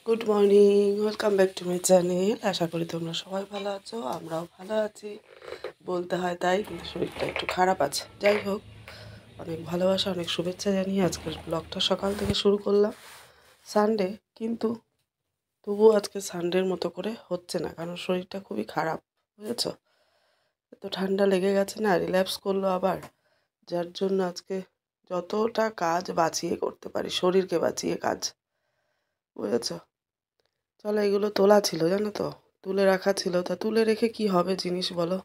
Good morning, welcome back to my channel. আশা করি তোমরা সবাই ভালো আছো, আমরাও ভালো আছি। বলতে হয় তাই, কিন্তু শরীরটা একটু খারাপ আছে। যাই হোক, অনেক ভালোবাসা, অনেক শুভেচ্ছা জানিয়ে আজকের ব্লগটা সকাল থেকে শুরু করলাম। সানডে, কিন্তু তবুও আজকে সানডের মতো করে হচ্ছে না, কারণ শরীরটা খুবই খারাপ, বুঝেছো? তো ঠান্ডা লেগে গেছে না, রিল্যাক্স করলো আবার, যার জন্য আজকে যতটা কাজ বাঁচিয়ে করতে পারি, শরীরকে বাঁচিয়ে কাজ, বুঝেছো? চলো, এগুলো তোলা ছিল, জানো তো, তুলে রাখা ছিল। তা তুলে রেখে কি হবে জিনিস বলো?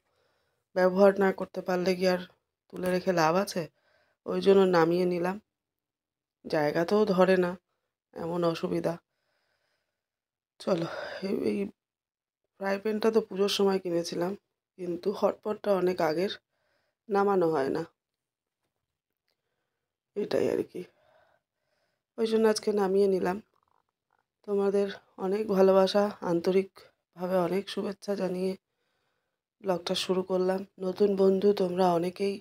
ব্যবহার না করতে পারলে কি আর তুলে রেখে লাভ আছে? ওই জন্য নামিয়ে নিলাম। জায়গাতেও ধরে না, এমন অসুবিধা। চলো, এই ফ্রাই প্যানটা তো পুজোর সময় কিনেছিলাম, কিন্তু হটপটটা অনেক আগের, নামানো হয় না, এটাই আর কি। ওই জন্য আজকে নামিয়ে নিলাম। তোমাদের অনেক ভালোবাসা, আন্তরিকভাবে অনেক শুভেচ্ছা জানিয়ে ব্লগটা শুরু করলাম। নতুন বন্ধু তোমরা অনেকেই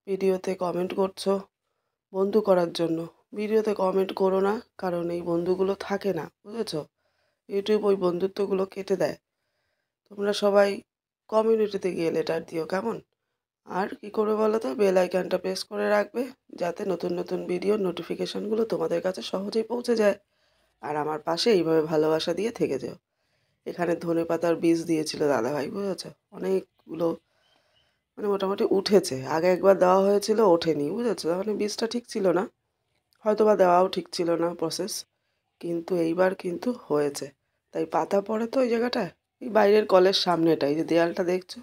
ভিডিওতে কমেন্ট করছো, বন্ধু করার জন্য। ভিডিওতে কমেন্ট করো না, কারণ এই বন্ধুগুলো থাকে না, বুঝেছো? ইউটিউব ওই বন্ধুত্বগুলো কেটে দেয়। তোমরা সবাই কমিউনিটিতে গিয়ে লেটার দিও, কেমন? আর কি করবে বলো তো, বেল আইকনটা প্রেস করে রাখবে, যাতে নতুন নতুন ভিডিওর নোটিফিকেশানগুলো তোমাদের কাছে সহজেই পৌঁছে যায়। আর আমার পাশে এইভাবে ভালোবাসা দিয়ে থেকে যেও। এখানে ধনেপাতার বীজ দিয়েছিল দাদাভাই, বুঝেছো? অনেকগুলো, মানে মোটামুটি উঠেছে। আগে একবার দেওয়া হয়েছিল, ওঠেনি, বুঝেছো? মানে বীজটা ঠিক ছিল না, হয়তো বা দেওয়াও ঠিক ছিল না প্রসেস, কিন্তু এইবার কিন্তু হয়েছে। তাই পাতা পড়ে তো ওই জায়গাটায়, এই বাইরের কলের সামনেটা, এই যে দেয়ালটা দেখছো,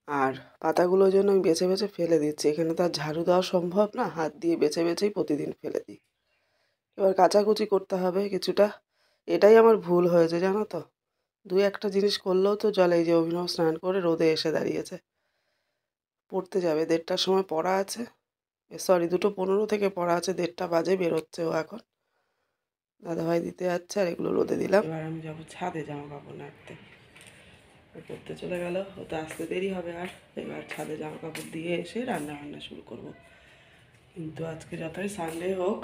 আর পাতাগুলোর জন্য আমি বেছে বেছে ফেলে দিচ্ছি। এখানে তো আর ঝাড়ু দেওয়া সম্ভব না, হাত দিয়ে বেছে বেছেই প্রতিদিন ফেলে দিই। এবার কাচাকুচি করতে হবে কিছুটা। এটাই আমার ভুল হয়েছে, জানো তো। দুই একটা জিনিস করলেও তো জলে, এই যে অভিনব স্নান করে রোদে এসে দাঁড়িয়েছে, পড়তে যাবে, 1:30টার সময় পড়া আছে। সরি, 2:15 থেকে পড়া আছে, 1:30টা বাজে, বেরোচ্ছে ও এখন। দাদাভাই দিতে যাচ্ছে, আর এগুলো রোদে দিলাম। এবার আমি যাবো ছাদে জামা কাপড় নাড়তে। ও পড়তে চলে গেল, ও তো আসতে দেরি হবে। আর এবার ছাদে জামা কাপড় দিয়ে এসে রান্না বান্না শুরু করব। কিন্তু আজকে যতই সানডে হোক,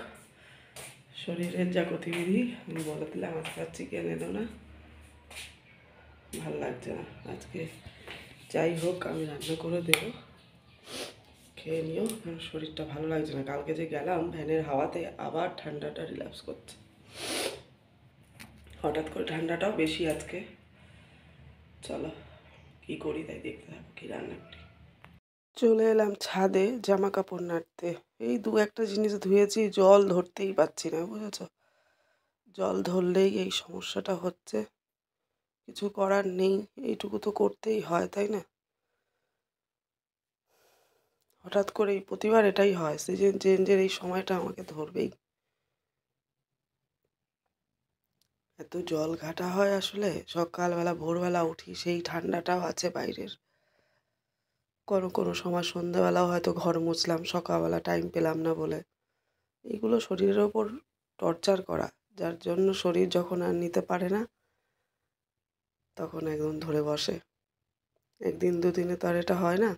শরীরের যা গতিবিধি, আমি বলে দিলাম আজকে আর চিকেন এলো না, ভাল লাগছে না আজকে। যাই হোক, আমি রান্না করে দেবো, খেয়ে নিও, কারণ শরীরটা ভালো লাগছে না। কালকে যে গেলাম ফ্যানের হাওয়াতে, আবার ঠান্ডাটা রিল্যাক্স করছে। হঠাৎ করে ঠান্ডাটাও বেশি আজকে। চলো, কি করি তাই দেখতে থাকো, কী রান্না করি। চলে এলাম ছাদে জামা কাপড় নাড়তে। এই দু একটা জিনিস ধুয়েছি, জল ধরতেই পারছি না, বুঝেছো? জল ধরলেই এই সমস্যাটা হচ্ছে। কিছু করার নেই, এইটুকু তো করতেই হয়, তাই না? হঠাৎ করেই প্রতিবার এটাই হয়, সিজন চেঞ্জের এই সময়টা আমাকে ধরবেই। এত জল ঘাটা হয় আসলে, সকালবেলা ভোরবেলা উঠি, সেই ঠান্ডাটাও আছে বাইরের। কোনো কোনো সময় সন্ধ্যেবেলাও হয়তো ঘর মুছলাম, সকালবেলা টাইম পেলাম না বলে। এইগুলো শরীরের ওপর টর্চার করা, যার জন্য শরীর যখন আর নিতে পারে না, তখন একদম ধরে বসে। একদিন দুদিনে তো আর এটা হয় না,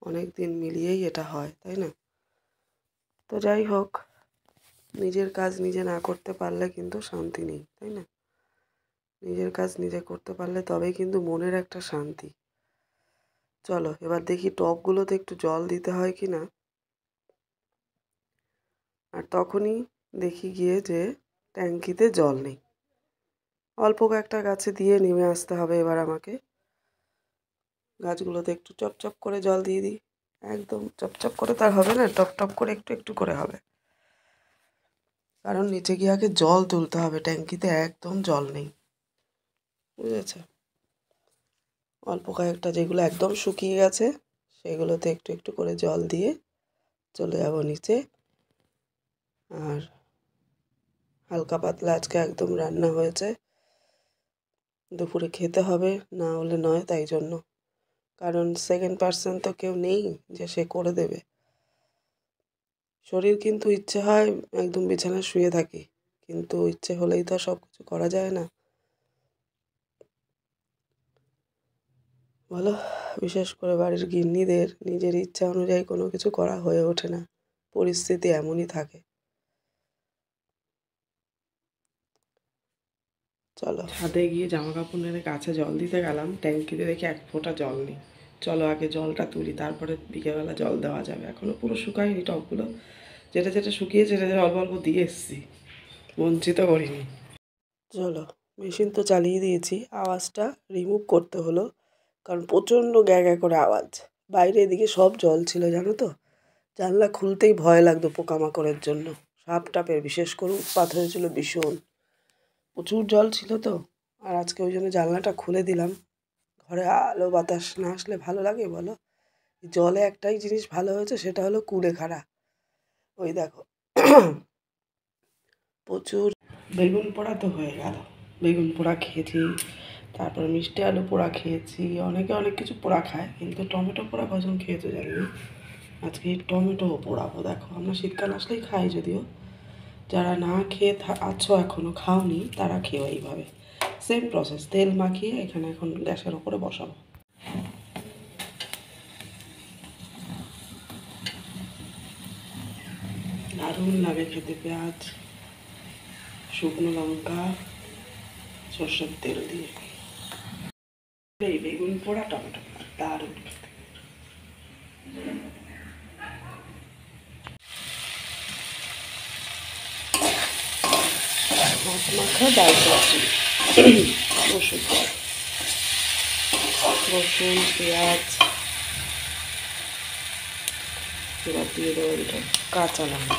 অনেক দিন মিলিয়েই এটা হয়, তাই না? তো যাই হোক, নিজের কাজ নিজে না করতে পারলে কিন্তু শান্তি নেই, তাই না? নিজের কাজ নিজে করতে পারলে তবেই কিন্তু মনের একটা শান্তি। চলো, এবার দেখি টবগুলোতে একটু জল দিতে হয় কি না। আর তখনই দেখি গিয়ে যে ট্যাঙ্কিতে জল নেই। অল্প কয়েকটা গাছে দিয়ে নেমে আসতে হবে এবার আমাকে। গাছগুলোতে একটু চপচপ করে জল দিয়ে দিই। একদম চপচপ করে তার হবে না, টপ টপ করে একটু একটু করে হবে। কারণ নিচে গিয়ে আগে জল তুলতে হবে, ট্যাঙ্কিতে একদম জল নেই, বুঝেছে? অল্প কয়েকটা যেগুলো একদম শুকিয়ে গেছে, সেগুলোতে একটু একটু করে জল দিয়ে চলে যাব নিচে। আর হালকা পাতলা আজকে একদম রান্না হয়েছে, দুপুরে খেতে হবে, না হলে নয়, তাই জন্য। কারণ সেকেন্ড পার্সন তো কেউ নেই যে সে করে দেবে। শরীর কিন্তু ইচ্ছে হয় একদম বিছানায় শুয়ে থাকি, কিন্তু ইচ্ছে হলেই তো সব কিছু করা যায় না, বলো? বিশেষ করে বাড়ির গিন্নিদের নিজের ইচ্ছা অনুযায়ী কোনো কিছু করা হয়ে ওঠে না, পরিস্থিতি এমনই থাকে। চলো ছাদে গিয়ে জামা কাপড় নেড়ে গাছে জল দিতে গেলাম, ট্যাঙ্কিতে দেখি এক ফোঁটা জল নেই। চলো আগে জলটা তুলি, তারপরে বিকেলবেলা জল দেওয়া যাবে। এখনও পুরো শুকায়নি টবগুলো, যেটা যেটা শুকিয়েছে সেটা অল্প অল্প দিয়ে এসেছি, বঞ্চিত করিনি। চলো মেশিন তো চালিয়ে দিয়েছি, আওয়াজটা রিমুভ করতে হলো কারণ প্রচণ্ড গ্যা গ্যা করে আওয়াজ। বাইরে এদিকে সব জল ছিল জানো তো, জানলা খুলতেই ভয় লাগতো পোকামাকড়ের জন্য, সাপ টাপের বিশেষ করে উৎপাত হয়েছিল ভীষণ, প্রচুর জল ছিল তো। আর আজকে ওই জন্য জানলাটা খুলে দিলাম, ঘরে আলো বাতাস না আসলে ভালো লাগে বলো? জলে একটাই জিনিস ভালো হয়েছে, সেটা হলো কুলেখাড়া। ওই দেখো প্রচুর বেগুন পোড়া তো হয়ে গেল, বেগুন পোড়া খেয়েছি, তারপরে মিষ্টি আলু পোড়া খেয়েছি, অনেকে অনেক কিছু পোড়া খায়, কিন্তু টমেটো পোড়া কজন খেয়েছো জানি না। আজকে টমেটো পোড়াবো। দেখো আমরা শীতকাল আসলেই খাই, যদিও যারা না খেয়ে আছো এখনও খাওনি তারা খেও এইভাবে, সেম প্রসেস। তেল মাখিয়ে এখানে এখন গ্যাসের ওপরে বসাবো। দারুণ লাগে খেতে, পেঁয়াজ, শুকনো লঙ্কা, সর্ষের তেল দিয়ে এই বেগুন পোড়া টমেটো পোড়া দারুণ খেতে। মাছ মাখা ডাল সবজি, রসুন রসুন পেঁয়াজ, এবার দিয়ে দেবো এটা কাঁচা লঙ্কা,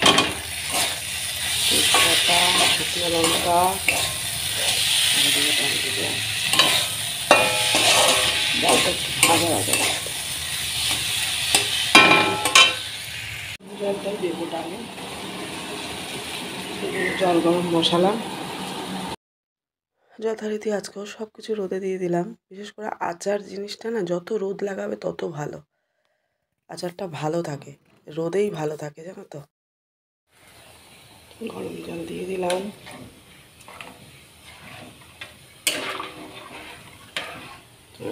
তেজপাতা, শুকনো লঙ্কা, ডালটা একটু ভাজা ভাজা জলটাই দেবো ডালে, জল গরম মশলা যথারীতি আজকেও সব কিছু রোদে দিয়ে দিলাম। বিশেষ করে আচার জিনিসটা না, যত রোদ লাগাবে তত ভালো, আচারটা ভালো থাকে, রোদেই ভালো থাকে জানো তো। গরম জল দিয়ে দিলাম,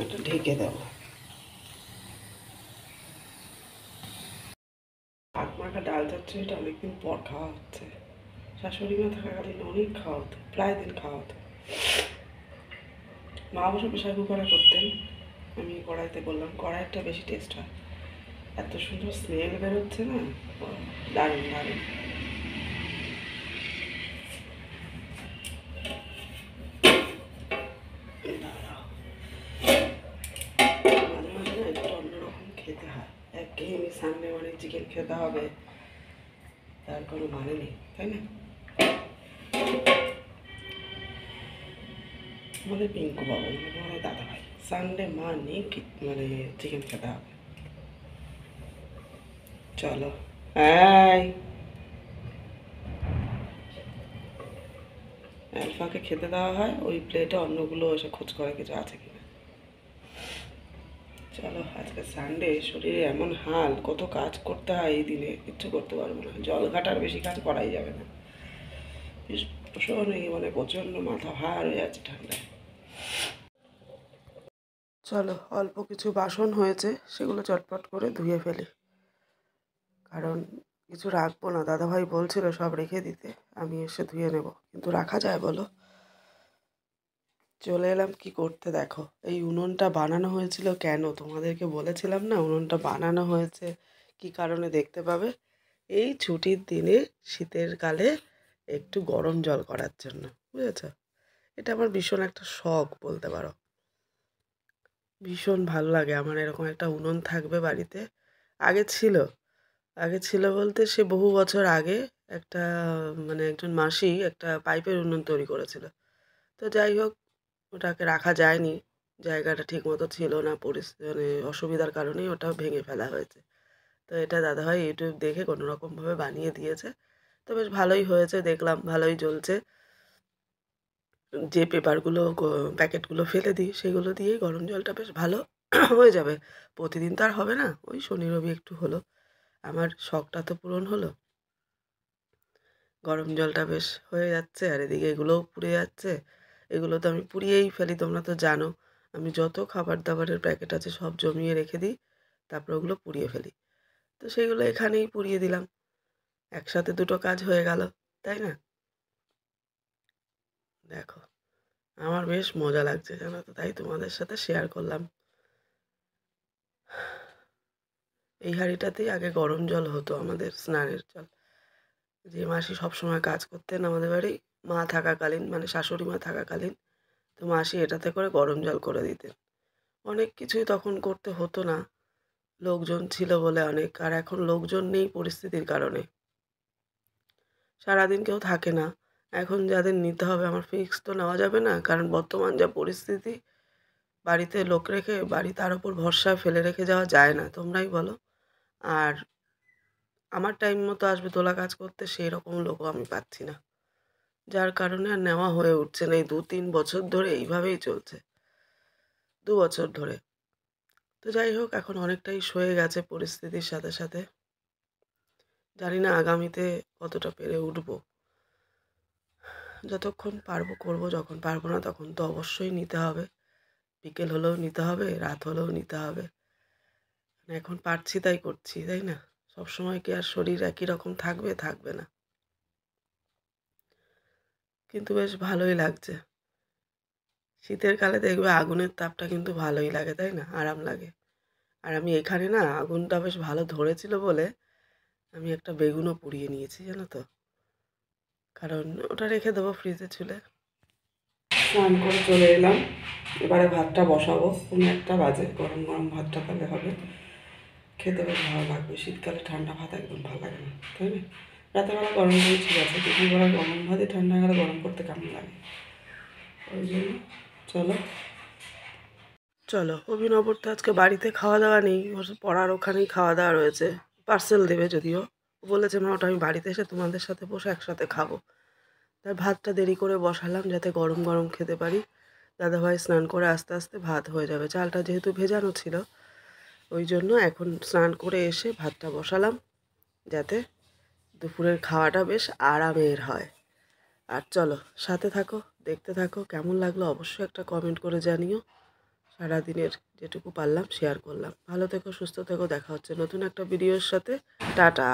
এটা ঢেকে দেবো। ভাত মাখা ডাল চচ্চড়িটা অনেকদিন পর খাওয়া হচ্ছে, শাশুড়ি মা থাকাকালীন অনেক খাওয়া হতো, প্রায় দিন খাওয়া হতো। মা অবশ্য প্রেশার কুকারে করতেন, আমি কড়াইতে বললাম, কড়াইটা বেশি টেস্ট হয়, এত সুন্দর স্মেল বেরোচ্ছে না, দারুণ দারুণ। মাঝে মাঝে না একটু অন্যরকম খেতে হয়, একঘেয়েমি সানডে মানে চিকেন খেতে হবে তার কোনো মানে নেই, তাই না? আমাদের পিঙ্কু বাবু, আমাদের দাদা ভাই, সানডে মানে মানে চিকেন খেতে হবে। চলো এই অ্যালফাকে খেতে দেওয়া হয়, ওই প্লেটে অন্যগুলো এসে খোঁজ করে কিছু আছে কিনা। চলো আজকে সানডে, শরীরে এমন হাল, কত কাজ করতে হয় এই দিনে, কিচ্ছু করতে পারবো না, জল ঘাটার বেশি কাজ করাই যাবে না, ভীষণ মানে প্রচণ্ড মাথা ভার হয়ে যাচ্ছে ঠান্ডায়। চলো অল্প কিছু বাসন হয়েছে, সেগুলো চটপট করে ধুয়ে ফেলি, কারণ কিছু রাখবো না। দাদাভাই বলছিল সব রেখে দিতে, আমি এসে ধুয়ে নেব, কিন্তু রাখা যায় বলো? চলে এলাম কি করতে, দেখো এই উনুনটা বানানো হয়েছিল কেন, তোমাদেরকে বলেছিলাম না উনুনটা বানানো হয়েছে কি কারণে, দেখতে পাবে এই ছুটির দিনে শীতের কালে একটু গরম জল করার জন্য, বুঝেছ? এটা আমার ভীষণ একটা শখ বলতে পারো, ভীষণ ভালো লাগে আমার এরকম একটা উনুন থাকবে বাড়িতে। আগে ছিল, আগে ছিল বলতে সে বহু বছর আগে একটা মানে একজন মাসি একটা পাইপের উনুন তৈরি করেছিল। তো যাই হোক, ওটাকে রাখা যায়নি, জায়গাটা ঠিক মতো ছিল না, মানে অসুবিধার কারণেই ওটা ভেঙে ফেলা হয়েছে। তো এটা দাদাভাই ইউটিউব দেখে কোনো রকমভাবে বানিয়ে দিয়েছে, তো বেশ ভালোই হয়েছে, দেখলাম ভালোই জ্বলছে। যে পেপারগুলো প্যাকেটগুলো ফেলে দিই সেগুলো দিয়েই গরম জলটা বেশ ভালো হয়ে যাবে। প্রতিদিন তো আর হবে না, ওই শনি রবি একটু হলো, আমার শখটা তো পূরণ হলো, গরম জলটা বেশ হয়ে যাচ্ছে, আর এদিকে এগুলোও পুড়ে যাচ্ছে। এগুলো তো আমি পুড়িয়েই ফেলি, তোমরা তো জানো আমি যত খাবার দাবারের প্যাকেট আছে সব জমিয়ে রেখে দিই, তারপর ওগুলো পুড়িয়ে ফেলি। তো সেইগুলো এখানেই পুড়িয়ে দিলাম, একসাথে দুটো কাজ হয়ে গেল, তাই না? দেখো আমার বেশ মজা লাগছে জানো তো, তাই তোমাদের সাথে শেয়ার করলাম। এই হাঁড়িটাতেই আগে গরম জল হতো, আমাদের স্নানের জল। যে মাসি সবসময় কাজ করতেন আমাদের বাড়ি, মা থাকাকালীন, মানে শাশুড়ি মা থাকাকালীন, তো মাসি এটাতে করে গরম জল করে দিতেন। অনেক কিছুই তখন করতে হতো না, লোকজন ছিল বলে অনেক। আর এখন লোকজন নেই পরিস্থিতির কারণে, সারাদিন কেউ থাকে না। এখন যাদের নিতে হবে, আমার ফিক্স তো নেওয়া যাবে না, কারণ বর্তমান যা পরিস্থিতি, বাড়িতে লোক রেখে বাড়ি তার উপর ভরসা ফেলে রেখে যাওয়া যায় না, তোমরাই বলো। আর আমার টাইম মতো আসবে তোলা কাজ করতে, সেই রকম লোকও আমি পাচ্ছি না, যার কারণে আর নেওয়া হয়ে উঠছে না। এই 2-3 বছর ধরে এইভাবেই চলছে, 2 বছর ধরে। তো যাই হোক, এখন অনেকটাই সয়ে গেছে পরিস্থিতির সাথে সাথে। জানি না আগামীতে কতটা পেরে উঠবো। যতক্ষণ পারবো করবো, যখন পারবো না তখন তো অবশ্যই নিতে হবে। বিকেল হলেও নিতে হবে, রাত হলেও নিতে হবে। এখন পারছি তাই করছি, তাই না? সবসময় কি আর শরীর একই রকম থাকবে? থাকবে না। কিন্তু বেশ ভালোই লাগছে। শীতের কালে দেখবে আগুনের তাপটা কিন্তু ভালোই লাগে, তাই না? আরাম লাগে। আর আমি এখানে না আগুনটা বেশ ভালো ধরেছিল বলে আমি একটা বেগুনও পুড়িয়ে নিয়েছি, জানো তো? কারণ ওটা রেখে দেবো ফ্রিজে ছুলে। স্নান করে চলে এলাম, এবারে ভাতটা বসাবো। কোনো একটা বাজে গরম গরম ভাতটা তাহলে হবে, খেতে বেশ ভালো লাগবে। শীতকালে ঠান্ডা ভাত একদম ভালো লাগে না, তাই না? রাতেরবেলা গরম করে ঠিক আছে, দুপুরবেলা গরম ভাতই ঠান্ডা গেলে গরম করতে কেমন লাগে, ওই জন্য চলো। চলো, অভিনবর তো আজকে বাড়িতে খাওয়া দাওয়া নেই, ওর পড়ার ওখানেই খাওয়া দাওয়া রয়েছে। পার্সেল দেবে যদিও, ও বলেছে মা ওটা আমি বাড়িতে এসে তোমাদের সাথে বসে একসাথে খাবো। তাই ভাতটা দেরি করে বসালাম যাতে গরম গরম খেতে পারি। দাদাভাই স্নান করে আস্তে আস্তে ভাত হয়ে যাবে। চালটা যেহেতু ভেজানো ছিল, ওই জন্য এখন স্নান করে এসে ভাতটা বসালাম, যাতে দুপুরের খাওয়াটা বেশ আরামের হয়। আর চলো সাথে থাকো, দেখতে থাকো। কেমন লাগলো অবশ্যই একটা কমেন্ট করে জানিও। সারাদিনের যেটুকু পারলাম শেয়ার করলাম। ভালো থেকো, সুস্থ থেকো, দেখা হচ্ছে নতুন একটা ভিডিওর সাথে। টাটা।